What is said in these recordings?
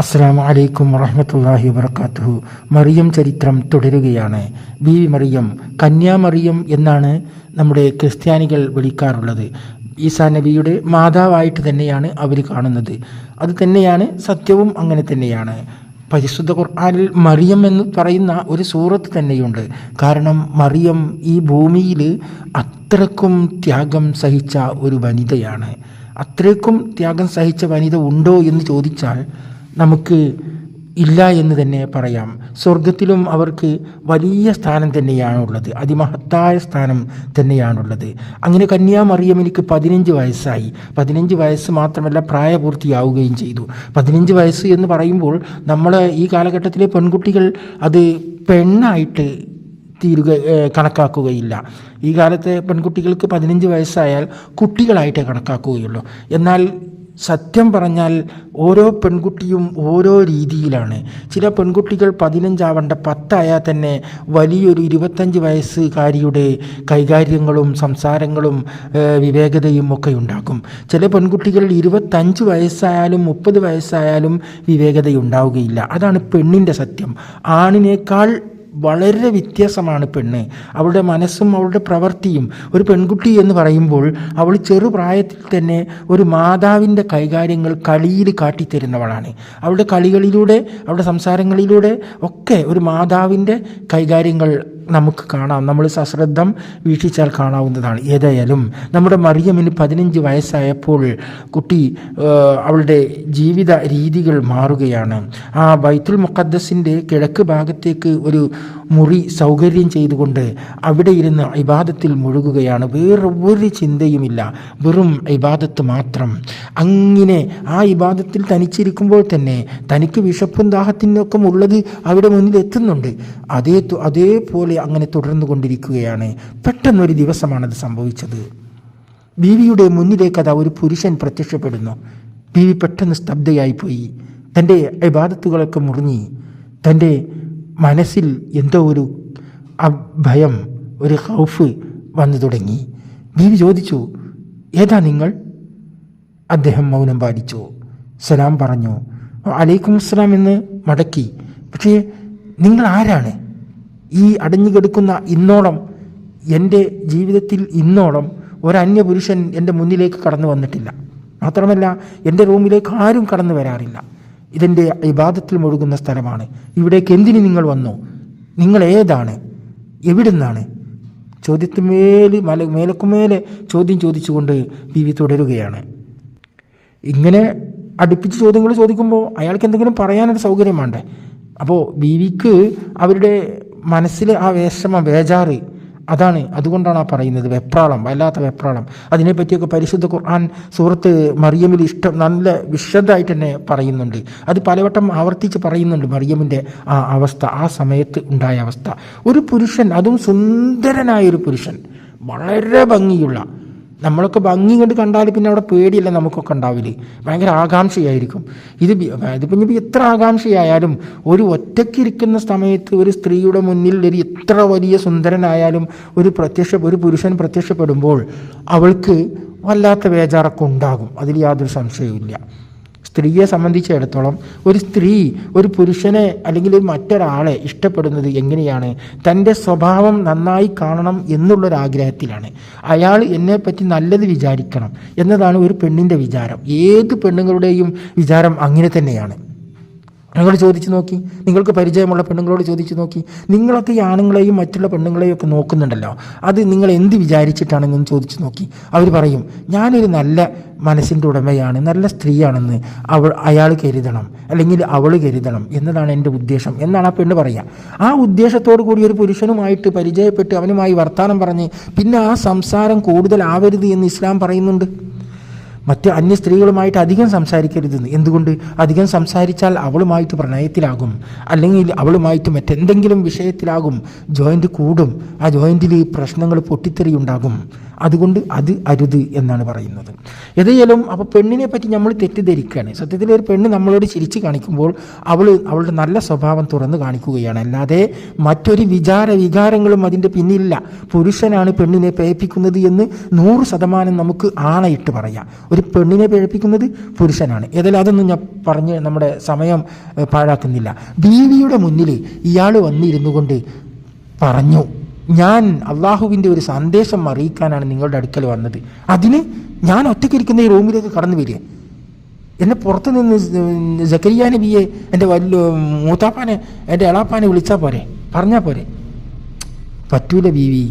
അസ്സലാമു അലൈക്കും വറഹ്മത്തുള്ളാഹി വബറകാതുഹു. മറിയം ചരിത്രം തുടരുകയാണ്. ബീവി മറിയം, കന്യാമറിയം എന്നാണ് നമ്മുടെ ക്രിസ്ത്യാനികൾ വിളിക്കാറുള്ളത്. ഈസാ നബിയുടെ മാതാവായിട്ട് തന്നെയാണ് അവർ കാണുന്നത്. അത് തന്നെയാണ് സത്യവും, അങ്ങനെ തന്നെയാണ്. പരിശുദ്ധ ഖുർആനിൽ മറിയം എന്ന് പറയുന്ന ഒരു സൂറത്ത് തന്നെയുണ്ട്. കാരണം മറിയം ഈ ഭൂമിയിൽ അത്രക്കും ത്യാഗം സഹിച്ച ഒരു വനിതയാണ്. അത്രയ്ക്കും ത്യാഗം സഹിച്ച വനിത ഉണ്ടോ എന്ന് ചോദിച്ചാൽ നമുക്ക് ഇല്ല എന്ന് തന്നെ പറയാം. സ്വർഗത്തിലും അവർക്ക് വലിയ സ്ഥാനം തന്നെയാണുള്ളത്, അതിമഹത്തായ സ്ഥാനം തന്നെയാണുള്ളത്. അങ്ങനെ കന്യാമറിയമിനിക്ക് 15 വയസ്സായി. 15 വയസ്സ് മാത്രമല്ല, പ്രായപൂർത്തിയാവുകയും ചെയ്തു. 15 വയസ്സ് എന്ന് പറയുമ്പോൾ നമ്മൾ ഈ കാലഘട്ടത്തിലെ പെൺകുട്ടികൾ അത് പെണ്ണായിട്ട് കണക്കാക്കുകയില്ല. ഈ കാലത്തെ പെൺകുട്ടികൾക്ക് 15 വയസ്സായാൽ കുട്ടികളായിട്ടേ കണക്കാക്കുകയുള്ളൂ. എന്നാൽ സത്യം പറഞ്ഞാൽ ഓരോ പെൺകുട്ടിയും ഓരോ രീതിയിലാണ്. ചില പെൺകുട്ടികൾ 15 ആവേണ്ട 10 ആയാൽ തന്നെ വലിയൊരു 25 വയസ്സുകാരിയുടെ കൈകാര്യങ്ങളും സംസാരങ്ങളും വിവേകതയും ഒക്കെ ഉണ്ടാക്കും. ചില പെൺകുട്ടികൾ 25 വയസ്സായാലും 30 വയസ്സായാലും വിവേകതയുണ്ടാവുകയില്ല. അതാണ് പെണ്ണിൻ്റെ സത്യം. ആണിനേക്കാൾ വളരെ വ്യത്യാസമാണ് പെണ്ണ്. അവളുടെ മനസ്സും അവളുടെ പ്രവൃത്തിയും. ഒരു പെൺകുട്ടി എന്ന് പറയുമ്പോൾ അവൾ ചെറുപ്രായത്തിൽ തന്നെ ഒരു മാതാവിൻ്റെ കൈകാര്യങ്ങൾ കളിയിൽ കാട്ടിത്തരുന്നവളാണ്. അവളുടെ കളികളിലൂടെ, അവളുടെ സംസാരങ്ങളിലൂടെ ഒക്കെ ഒരു മാതാവിൻ്റെ കൈകാര്യങ്ങൾ നമുക്ക് കാണാം. നമ്മൾ സശ്രദ്ധം വീക്ഷിച്ചാൽ കാണാവുന്നതാണ്. ഏതായാലും നമ്മുടെ മറിയമിന് 15 വയസ്സായപ്പോൾ കുട്ടി അവളുടെ ജീവിത രീതികൾ മാറുകയാണ്. ആ ബൈത്തുൽ മുഖദ്ദസിൻ്റെ കിഴക്ക് ഭാഗത്തേക്ക് ഒരു മുറി സൗകര്യം ചെയ്തുകൊണ്ട് അവിടെ ഇരുന്ന് ഇബാദത്തിൽ മുഴുകുകയാണ്. വേറെ ഒരു ചിന്തയുമില്ല, വെറും ഇബാദത്ത് മാത്രം. അങ്ങനെ ആ ഇബാദത്തിൽ തനിച്ചിരിക്കുമ്പോൾ തന്നെ തനിക്ക് വിശപ്പും ദാഹത്തിനൊക്കെ ഉള്ളത് അവിടെ മുന്നിൽ എത്തുന്നുണ്ട്. അതേപോലെ അങ്ങനെ തുടർന്നു കൊണ്ടിരിക്കുകയാണ്. പെട്ടെന്നൊരു ദിവസമാണത് സംഭവിച്ചത്. ബീവിയുടെ മുന്നിലേക്ക് അതാ ഒരു പുരുഷൻ പ്രത്യക്ഷപ്പെടുന്നു. ബീവി പെട്ടെന്ന് സ്തബ്ധയായിപ്പോയി. തൻ്റെ ഇബാദത്തുകളൊക്കെ മുറിഞ്ഞി. തൻ്റെ മനസ്സിൽ എന്തോ ഒരു ഭയം, ഒരു ഖൗഫ് വന്നു തുടങ്ങി. ബീവി ചോദിച്ചു, ഏതാ നിങ്ങൾ? അദ്ദേഹം മൗനം പാലിച്ചു. സലാം പറഞ്ഞു. അലൈക്കും അസ്സലാം എന്ന് മടക്കി. പക്ഷേ നിങ്ങൾ ആരാണ്? ഈ അടഞ്ഞുകിടക്കുന്ന ഇന്നോളം, എൻ്റെ ജീവിതത്തിൽ ഇന്നോളം ഒരന്യപുരുഷൻ എൻ്റെ മുന്നിലേക്ക് കടന്നു വന്നിട്ടില്ല. മാത്രമല്ല എൻ്റെ റൂമിലേക്ക് ആരും കടന്നു വരാറില്ല. ഇതെൻ്റെ ഇബാദത്തിൽ മുഴുകുന്ന സ്ഥലമാണ്. ഇവിടേക്ക് എന്തിന് നിങ്ങൾ വന്നു? നിങ്ങൾ ഏതാണ്? എവിടുന്നാണ്? ചോദ്യത്തിന്മേൽ മേലക്കുമേലെ ചോദ്യം ചോദിച്ചുകൊണ്ട് ബീവി തുടരുകയാണ്. ഇങ്ങനെ അടുപ്പിച്ച് ചോദ്യങ്ങൾ ചോദിക്കുമ്പോൾ അയാൾക്ക് എന്തെങ്കിലും പറയാനൊരു സൗകര്യം വേണ്ടേ? അപ്പോൾ ബീവിക്ക് അവരുടെ മനസ്സിൽ ആ വിഷമം, ബേജാറ്, അതുകൊണ്ടാണ് ആ പറയുന്നത്. വെപ്രാളം, വല്ലാത്ത വെപ്രാളം. അതിനെപ്പറ്റിയൊക്കെ പരിശുദ്ധ ഖുർആൻ സൂറത്ത് മറിയമിൽ നല്ല വിശദമായിട്ട് തന്നെ പറയുന്നുണ്ട്. അത് പലവട്ടം ആവർത്തിച്ച് പറയുന്നുണ്ട്. മറിയമിൻ്റെ ആ അവസ്ഥ, ആ സമയത്ത് ഉണ്ടായ അവസ്ഥ. ഒരു പുരുഷൻ, അതും സുന്ദരനായൊരു പുരുഷൻ, വളരെ ഭംഗിയുള്ള. നമ്മളൊക്കെ ഭംഗി കണ്ട് കണ്ടാൽ പിന്നെ അവിടെ പേടിയല്ല നമുക്കൊക്കെ ഉണ്ടാവില്ല, ഭയങ്കര ആകാംക്ഷയായിരിക്കും. ഇതിപ്പോൾ എത്ര ആകാംക്ഷയായാലും ഒരു ഒറ്റയ്ക്കിരിക്കുന്ന സമയത്ത് ഒരു സ്ത്രീയുടെ മുന്നിൽ എത്ര വലിയ സുന്ദരനായാലും ഒരു പുരുഷൻ പ്രത്യക്ഷപ്പെടുമ്പോൾ അവൾക്ക് വല്ലാത്ത ബേജാറൊക്കെ ഉണ്ടാകും. അതിൽ യാതൊരു സംശയവുമില്ല. സ്ത്രീയെ സംബന്ധിച്ചിടത്തോളം ഒരു സ്ത്രീ ഒരു പുരുഷനെ അല്ലെങ്കിൽ മറ്റൊരാളെ ഇഷ്ടപ്പെടുന്നത് എങ്ങനെയാണ്? തൻ്റെ സ്വഭാവം നന്നായി കാണണം എന്നുള്ളൊരാഗ്രഹത്തിലാണ്. അയാൾ എന്നെപ്പറ്റി നല്ലത് വിചാരിക്കണം എന്നതാണ് ഒരു പെണ്ണിൻ്റെ വിചാരം. ഏത് പെണ്ണുങ്ങളുടെയും വിചാരം അങ്ങനെ തന്നെയാണ്. നിങ്ങൾ ചോദിച്ചു നോക്കി, നിങ്ങൾക്ക് പരിചയമുള്ള പെണ്ണുങ്ങളോട് ചോദിച്ചു നോക്കി. നിങ്ങളൊക്കെ ഈ ആണുങ്ങളെയും മറ്റുള്ള പെണ്ണുങ്ങളെയും ഒക്കെ നോക്കുന്നുണ്ടല്ലോ, അത് നിങ്ങൾ എന്ത് വിചാരിച്ചിട്ടാണെന്ന് ചോദിച്ചു നോക്കി. അവർ പറയും, ഞാനൊരു നല്ല മനസ്സിൻ്റെ ഉടമയാണ്, നല്ല സ്ത്രീയാണെന്ന് അയാൾ കരുതണം, അല്ലെങ്കിൽ അവൾ കരുതണം എന്നതാണ് എൻ്റെ ഉദ്ദേശം എന്നാണ് ആ പെണ്ണ് പറയുക. ആ ഉദ്ദേശത്തോടു കൂടി ഒരു പുരുഷനുമായിട്ട് പരിചയപ്പെട്ട് അവനുമായി വർത്തമാനം പറഞ്ഞ് പിന്നെ ആ സംസാരം കൂടുതലാവരുത് എന്ന് ഇസ്ലാം പറയുന്നുണ്ട്. മറ്റ് അന്യ സ്ത്രീകളുമായിട്ട് അധികം സംസാരിക്കരുതെന്ന്. എന്തുകൊണ്ട്? അധികം സംസാരിച്ചാൽ അവളുമായിട്ട് പ്രണയത്തിലാകും, അല്ലെങ്കിൽ അവളുമായിട്ട് മറ്റെന്തെങ്കിലും വിഷയത്തിലാകും, ജോയിൻ്റ് കൂടും, ആ ജോയിൻറ്റിൽ പ്രശ്നങ്ങൾ പൊട്ടിത്തെറിയുണ്ടാകും. അതുകൊണ്ട് അത് അരുത് എന്നാണ് പറയുന്നത്. ഏതായാലും അപ്പോൾ പെണ്ണിനെ പറ്റി നമ്മൾ തെറ്റിദ്ധരിക്കുകയാണ്. സത്യത്തിൽ ഒരു പെണ്ണ് നമ്മളോട് ചിരിച്ച് കാണിക്കുമ്പോൾ അവളുടെ നല്ല സ്വഭാവം തുറന്ന് കാണിക്കുകയാണ്, അല്ലാതെ മറ്റൊരു വികാരങ്ങളും അതിൻ്റെ പിന്നിലില്ല. പുരുഷനാണ് പെണ്ണിനെ പ്രേരിപ്പിക്കുന്നത് എന്ന് 100% നമുക്ക് ആണയിട്ട് പറയാം. ഒരു പെണ്ണിനെ പ്രേരിപ്പിക്കുന്നത് പുരുഷനാണ്. ഏതായാലും അതൊന്നും ഞാൻ പറഞ്ഞ് നമ്മുടെ സമയം പാഴാക്കുന്നില്ല. ബീവിയുടെ മുന്നിൽ ഇയാൾ വന്നിരുന്നു കൊണ്ട് പറഞ്ഞു, ഞാൻ അള്ളാഹുവിൻ്റെ ഒരു സന്ദേശം അറിയിക്കാനാണ് നിങ്ങളുടെ അടുക്കൽ വന്നത്. അതിന് ഞാൻ ഒറ്റയ്ക്കിരിക്കുന്ന ഈ റൂമിലേക്ക് കടന്നു വരിക, എന്നെ പുറത്തു നിന്ന് സക്കരിയ നബിയെ, എൻ്റെ മൂത്താപ്പാനെ, എൻ്റെ എളാപ്പാനെ വിളിച്ചാൽ പോരെ, പറഞ്ഞാൽ പോരെ? പറ്റൂല ബീവി,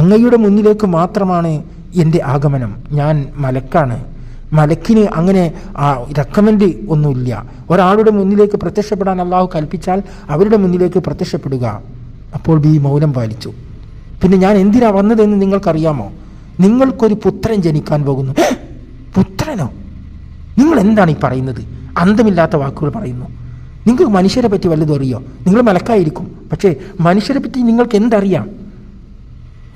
അങ്ങയുടെ മുന്നിലേക്ക് മാത്രമാണ് എൻ്റെ ആഗമനം. ഞാൻ മലക്കാണ്. മലക്കിന് അങ്ങനെ റെക്കമെൻഡ് ഒന്നുമില്ല. ഒരാളുടെ മുന്നിലേക്ക് പ്രത്യക്ഷപ്പെടാൻ അള്ളാഹു കൽപ്പിച്ചാൽ അവരുടെ മുന്നിലേക്ക് പ്രത്യക്ഷപ്പെടുക. അപ്പോൾ ബി മൗനം പാലിച്ചു. പിന്നെ ഞാൻ എന്തിനാ വന്നതെന്ന് നിങ്ങൾക്കറിയാമോ? നിങ്ങൾക്കൊരു പുത്രൻ ജനിക്കാൻ പോകുന്നു. പുത്രനോ? നിങ്ങൾ എന്താണ് ഈ പറയുന്നത്? അന്തമില്ലാത്ത വാക്കുകൾ പറയുന്നു. നിങ്ങൾക്ക് മനുഷ്യരെ പറ്റി വല്ലതും അറിയോ? നിങ്ങൾ മലക്കായിരിക്കും, പക്ഷേ മനുഷ്യരെ പറ്റി നിങ്ങൾക്ക് എന്തറിയാം?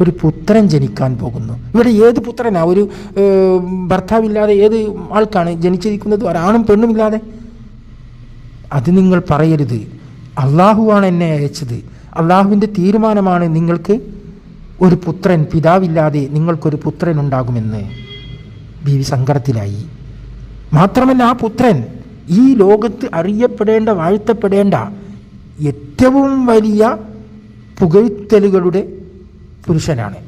ഒരു പുത്രൻ ജനിക്കാൻ പോകുന്നു. ഇവിടെ ഏത് പുത്രനാ? ഒരു ഭർത്താവില്ലാതെ ഏത് ആൾക്കാണ് ജനിച്ചിരിക്കുന്നത്? ഒരാണും പെണ്ണുമില്ലാതെ. അത് നിങ്ങൾ പറയരുത്. അള്ളാഹുവാണ് എന്നെ അയച്ചത്. അള്ളാഹുവിൻ്റെ തീരുമാനമാണ് നിങ്ങൾക്ക് ഒരു പുത്രൻ, പിതാവില്ലാതെ നിങ്ങൾക്കൊരു പുത്രൻ ഉണ്ടാകുമെന്ന്. ബീവി സങ്കടത്തിലായി. മാത്രമല്ല, ആ പുത്രൻ ഈ ലോകത്ത് അറിയപ്പെടേണ്ട, വാഴ്ത്തപ്പെടേണ്ട ഏറ്റവും വലിയ പുകഴ്ത്തലുകളുടെ പുരുഷനാണ്.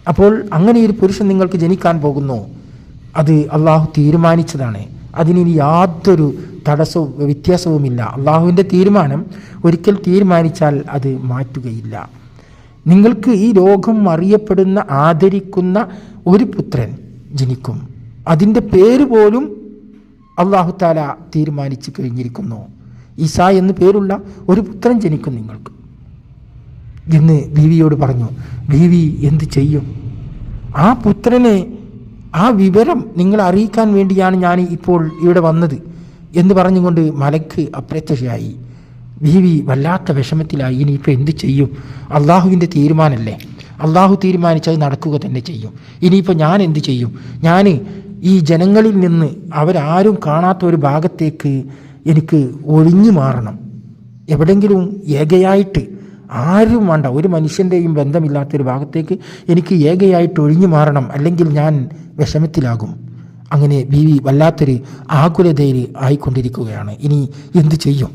അപ്പോൾ അങ്ങനെ ഒരു പുരുഷൻ നിങ്ങൾക്ക് ജനിക്കാൻ പോകുന്നു. അത് അള്ളാഹു തീരുമാനിച്ചതാണ്. അതിനിനി യാതൊരു തടസ്സവും വ്യത്യാസവുമില്ല. അള്ളാഹുവിൻ്റെ തീരുമാനം ഒരിക്കൽ തീരുമാനിച്ചാൽ അത് മാറ്റുകയില്ല. നിങ്ങൾക്ക് ഈ ലോകം അറിയപ്പെടുന്ന, ആദരിക്കുന്ന ഒരു പുത്രൻ ജനിക്കും. അതിൻ്റെ പേര് പോലും അള്ളാഹു താല തീരുമാനിച്ചു കഴിഞ്ഞിരിക്കുന്നു. ഈസാ എന്ന് പേരുള്ള ഒരു പുത്രൻ ജനിക്കും നിങ്ങൾക്ക് എന്ന് ബീവിയോട് പറഞ്ഞു. ബീവി എന്ത് ചെയ്യും? ആ പുത്രനെ, ആ വിവരം നിങ്ങളെ അറിയിക്കാൻ വേണ്ടിയാണ് ഞാൻ ഇപ്പോൾ ഇവിടെ വന്നത് എന്ന് പറഞ്ഞുകൊണ്ട് മലക്ക് അപ്രത്യക്ഷയായി. ബീവി വല്ലാത്ത വിഷമത്തിലായി. ഇനിയിപ്പോൾ എന്ത് ചെയ്യും? അള്ളാഹുവിൻ്റെ തീരുമാനമല്ലേ, അള്ളാഹു തീരുമാനിച്ചത് നടക്കുക തന്നെ ചെയ്യും. ഇനിയിപ്പോൾ ഞാൻ എന്ത് ചെയ്യും? ഞാൻ ഈ ജനങ്ങളിൽ നിന്ന് അവരാരും കാണാത്ത ഒരു ഭാഗത്തേക്ക് എനിക്ക് ഒഴിഞ്ഞു മാറണം. എവിടെങ്കിലും ഏകയായിട്ട്, ആരും വേണ്ട, ഒരു മനുഷ്യൻ്റെയും ബന്ധമില്ലാത്തൊരു ഭാഗത്തേക്ക് എനിക്ക് ഏകയായിട്ട് ഒഴിഞ്ഞു മാറണം, അല്ലെങ്കിൽ ഞാൻ വിഷമത്തിലാകും. അങ്ങനെ ബീവി വല്ലാത്തൊരു ആകുലതയിൽ ആയിക്കൊണ്ടിരിക്കുകയാണ്. ഇനി എന്തു ചെയ്യും?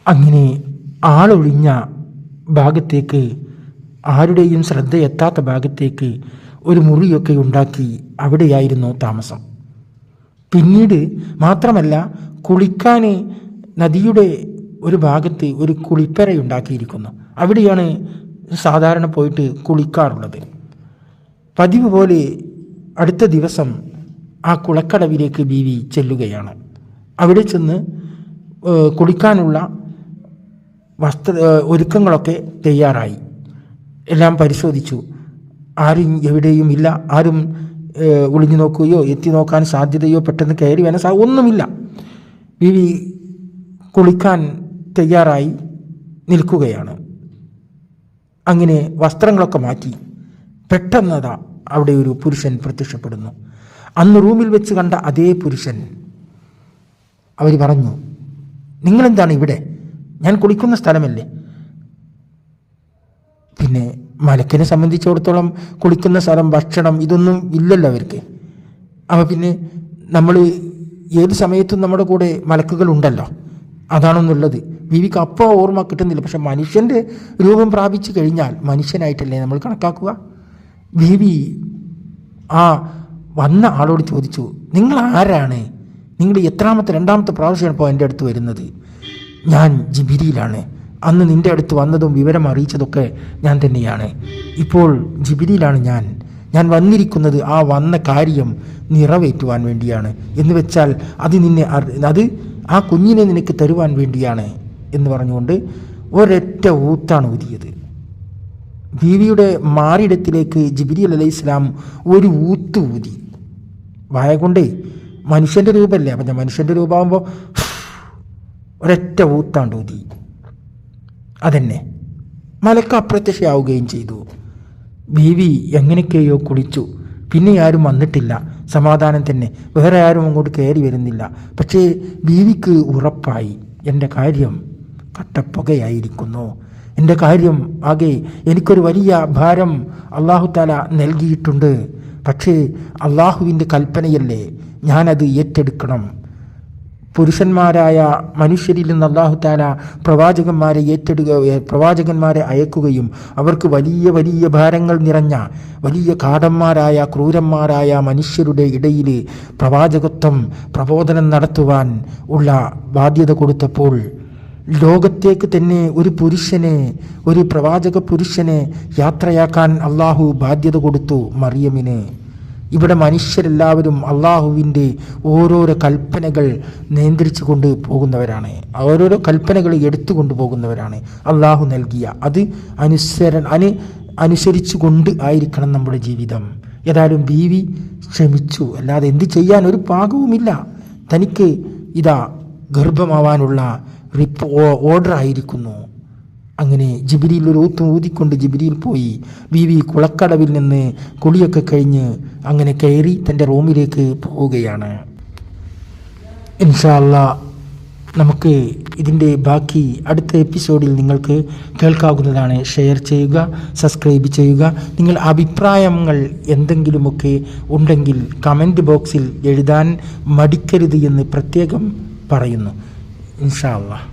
അങ്ങനെ ആളൊഴിഞ്ഞ ഭാഗത്തേക്ക്, ആരുടെയും ശ്രദ്ധയെത്താത്ത ഭാഗത്തേക്ക് ഒരു മുറിയൊക്കെ ഉണ്ടാക്കി അവിടെയായിരുന്നു താമസം. പിന്നീട് മാത്രമല്ല, കുളിക്കാൻ നദിയുടെ ഒരു ഭാഗത്ത് ഒരു കുളിപ്പരയുണ്ടാക്കിയിരിക്കുന്നു. അവിടെയാണ് സാധാരണ പോയിട്ട് കുളിക്കാറുള്ളത്. പതിവ് പോലെ അടുത്ത ദിവസം ആ കുളക്കടവിലേക്ക് ബീവി ചെല്ലുകയാണ്. അവിടെ ചെന്ന് കുളിക്കാനുള്ള ഒരുക്കങ്ങളൊക്കെ തയ്യാറായി. എല്ലാം പരിശോധിച്ചു. ആരും എവിടെയും ഇല്ല. ആരും ഒളിഞ്ഞു നോക്കുകയോ എത്തി നോക്കാൻ സാധ്യതയോ പെട്ടെന്ന് കയറി വരാൻ ഒന്നുമില്ല. ബീവി കുളിക്കാൻ തയ്യാറായി നിൽക്കുകയാണ്. അങ്ങനെ വസ്ത്രങ്ങളൊക്കെ മാറ്റി പെട്ടെന്നതാ അവിടെ ഒരു പുരുഷൻ പ്രത്യക്ഷപ്പെടുന്നു. അന്ന് റൂമിൽ വെച്ച് കണ്ട അതേ പുരുഷൻ. അവർ പറഞ്ഞു, നിങ്ങളെന്താണ് ഇവിടെ? ഞാൻ കുളിക്കുന്ന സ്ഥലമല്ലേ? പിന്നെ മലക്കിനെ സംബന്ധിച്ചിടത്തോളം കുളിക്കുന്ന സ്ഥലം, ഭക്ഷണം, ഇതൊന്നും ഇല്ലല്ലോ അവർക്ക്. അപ്പോൾ പിന്നെ നമ്മൾ ഏത് സമയത്തും നമ്മുടെ കൂടെ മലക്കുകൾ ഉണ്ടല്ലോ, അതാണെന്നുള്ളത് ബീവിക്ക് അപ്പോൾ ഓർമ്മ കിട്ടുന്നില്ല. പക്ഷെ മനുഷ്യൻ്റെ രൂപം പ്രാപിച്ചു കഴിഞ്ഞാൽ മനുഷ്യനായിട്ടല്ലേ നമ്മൾ കണക്കാക്കുക. ബീവി ആ വന്ന ആളോട് ചോദിച്ചു, നിങ്ങൾ ആരാണ്? നിങ്ങൾ രണ്ടാമത്തെ പ്രാവശ്യമാണ് ഇപ്പോൾ എൻ്റെ അടുത്ത് വരുന്നത്. ഞാൻ ജിബിരിയിലാണ്. അന്ന് നിൻ്റെ അടുത്ത് വന്നതും വിവരം അറിയിച്ചതൊക്കെ ഞാൻ തന്നെയാണ്. ഇപ്പോൾ ജിബിരിയിലാണ് ഞാൻ വന്നിരിക്കുന്നത് ആ വന്ന കാര്യം നിറവേറ്റുവാൻ വേണ്ടിയാണ്. എന്ന് വെച്ചാൽ അത് ആ കുഞ്ഞിനെ നിനക്ക് തരുവാൻ വേണ്ടിയാണ് എന്ന് പറഞ്ഞുകൊണ്ട് ഒരൊറ്റ ഊത്താണ് ഊതിയത്. ബീവിയുടെ മാറിടത്തിലേക്ക് ജിബ്രീൽ അലൈഹിസ്സലാം ഒരു ഊത്ത് ഊതി. വായ കൊണ്ടേ, മനുഷ്യൻ്റെ രൂപമല്ലേ, അപ്പം ഞാൻ മനുഷ്യൻ്റെ രൂപമാകുമ്പോൾ ഒരൊറ്റ ഊത്താണ്ട് ഊതി. അതന്നെ മലക്ക് അപ്രത്യക്ഷയാവുകയും ചെയ്തു. ബീവി എങ്ങനെയൊക്കെയോ കുളിച്ചു. പിന്നെ ആരും വന്നിട്ടില്ല, സമാധാനം തന്നെ, വേറെ ആരും അങ്ങോട്ട് കയറി വരുന്നില്ല. പക്ഷേ ബീവിക്ക് ഉറപ്പായി, എൻ്റെ കാര്യം കട്ടപ്പുകയായിരിക്കുന്നു, എൻ്റെ കാര്യം ആകെ എനിക്കൊരു വലിയ ഭാരം അള്ളാഹു താല നൽകിയിട്ടുണ്ട്. പക്ഷേ അള്ളാഹുവിൻ്റെ കൽപ്പനയല്ലേ, ഞാനത് ഏറ്റെടുക്കണം. പുരുഷന്മാരായ മനുഷ്യരിൽ നിന്ന് അള്ളാഹു താല പ്രവാചകന്മാരെ അയക്കുകയും അവർക്ക് വലിയ വലിയ ഭാരങ്ങൾ നിറഞ്ഞ വലിയ കാടന്മാരായ ക്രൂരന്മാരായ മനുഷ്യരുടെ ഇടയിൽ പ്രബോധനം നടത്തുവാൻ ഉള്ള ബാധ്യത കൊടുത്തപ്പോൾ ലോകത്തേക്ക് തന്നെ ഒരു പ്രവാചക പുരുഷനെ യാത്രയാക്കാൻ അള്ളാഹു ബാധ്യത കൊടുത്തു മറിയമിന്. ഇവിടെ മനുഷ്യരെല്ലാവരും അള്ളാഹുവിൻ്റെ ഓരോരോ കൽപ്പനകൾ നിയന്ത്രിച്ചു കൊണ്ട് പോകുന്നവരാണ്, ഓരോരോ കൽപ്പനകൾ എടുത്തുകൊണ്ട് പോകുന്നവരാണ്. അള്ളാഹു നൽകിയ അത് അനുസരിച്ചു കൊണ്ട് ആയിരിക്കണം നമ്മുടെ ജീവിതം. ഏതായാലും ബീവി ക്ഷമിച്ചു, അല്ലാതെ എന്ത് ചെയ്യാൻ ഒരു പാകവുമില്ല. തനിക്ക് ഇതാ ഗർഭമാവാനുള്ള ഓർഡർ ആയിരിക്കുന്നു. അങ്ങനെ ജിബ്രീൽ ഒരു ഊതിക്കൊണ്ട് ജിബ്രീൽ പോയി. ബീവി കുളക്കടവിൽ നിന്ന് കുളിയൊക്കെ കഴിഞ്ഞ് അങ്ങനെ കയറി തൻ്റെ റൂമിലേക്ക് പോവുകയാണ്. ഇൻഷാ അല്ലാഹ് നമുക്ക് ഇതിൻ്റെ ബാക്കി അടുത്ത എപ്പിസോഡിൽ നിങ്ങൾക്ക് കേൾക്കാവുന്നതാണ്. ഷെയർ ചെയ്യുക, സബ്സ്ക്രൈബ് ചെയ്യുക. നിങ്ങൾ അഭിപ്രായങ്ങൾ എന്തെങ്കിലുമൊക്കെ ഉണ്ടെങ്കിൽ കമൻറ്റ് ബോക്സിൽ എഴുതാൻ മടിക്കരുത് എന്ന് പ്രത്യേകം പറയുന്നു. ഇൻഷാ അല്ലാഹ്.